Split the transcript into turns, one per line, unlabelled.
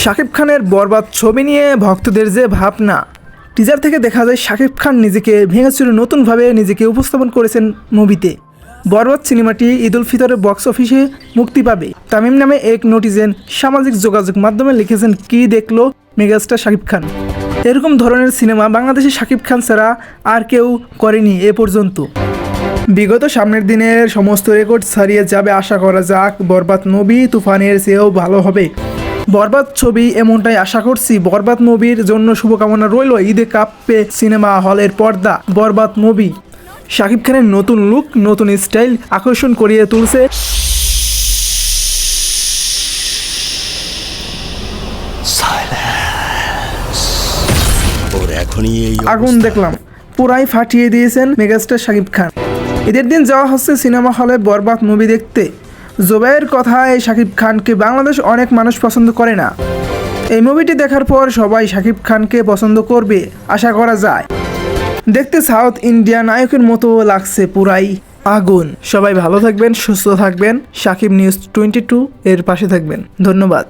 শাকিব খানের বরবাদ ছবি নিয়ে ভক্তদের যে ভাবনা, টিজার থেকে দেখা যায় শাকিব খান নিজেকে ভেঙেচুরে নতুনভাবে নিজেকে উপস্থাপন করেছেন মুভিতে। বরবাদ সিনেমাটি ঈদ উল ফিতরে বক্স অফিসে মুক্তি পাবে। তামিম নামে এক নেটিজেন সামাজিক যোগাযোগ মাধ্যমে লিখেছেন, কি দেখলো মেগাস্টার শাকিব খান। এরকম ধরনের সিনেমা বাংলাদেশে শাকিব খান ছাড়া আর কেউ করেনি এ পর্যন্ত। বিগত সামনের দিনের সমস্ত রেকর্ড ছাড়িয়ে যাবে, আশা করা যাক বরবাদ মুভি তুফানের চেয়েও ভালো হবে। বরবাদ ছবি এমনটাই আশা করছি। বরবাদ মুভির জন্য শুভকামনা রইল। ঈদে কাঁপবে সিনেমা হলের পর্দা। বরবাদ মুভি শাকিব খানের নতুন লুক, নতুন স্টাইল আকর্ষণ করিয়ে তুলছে। আগুন দেখলাম পুরাই ফাটিয়ে দিয়েছেন মেগাস্টার শাকিব খান। ঈদের দিন যাওয়া হচ্ছে সিনেমা হলে বরবাদ মুভি দেখতে। জোবাইয়ের কথায় শাকিব খানকে বাংলাদেশ অনেক মানুষ পছন্দ করে না। এই মুভিটি দেখার পর সবাই শাকিব খানকে পছন্দ করবে আশা করা যায়। দেখতে সাউথ ইন্ডিয়া নায়কের মতো লাগছে, পুরাই আগুন। সবাই ভালো থাকবেন, সুস্থ থাকবেন। সাকিব নিউজ 22 এর পাশে থাকবেন। ধন্যবাদ।